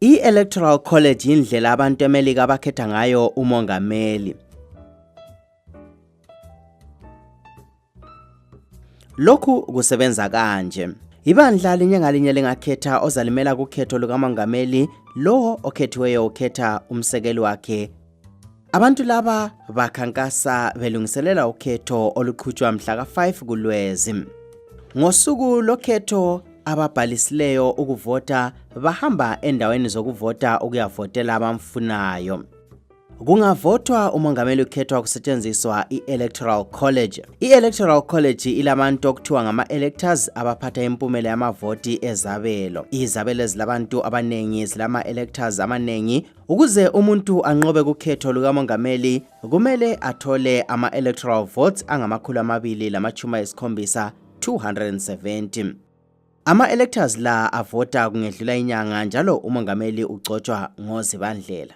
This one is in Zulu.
I-Electoral College yindlela abantu eMelika abakhetha ngayo umongameli. Lokhu kusebenza kanje. Ibandla linye ngalinye lingakhetha ozalimela kukhetho lukamongameli, lo okhethiweyo ukhetha umsekeli wakhe. Abantu laba bakhankasa belungiselela ukhetho oluqhutshwa mhla ka-5 kuLwezi. Ngosuku lokhetho ababhalisileyo ukuvota bahamba endaweni zokuvota ukuyavotela abamfunayo. Kungavotwa umongameli ukhethwa kusetshenziswa i-Electoral College. I-Electoral College ilabantu okuthiwa ngama-electors abaphatha impumela yamavoti ezabelo. Izabelo ezilabantu abanengi zilama-electors amanengi. Ukuze umuntu anqobe kukhetho lukamongameli kumele athole ama-electoral votes angama-270, 270. Ama-electors la avota kungedlula inyanga njalo umongameli ugcotshwa ngozibandlela.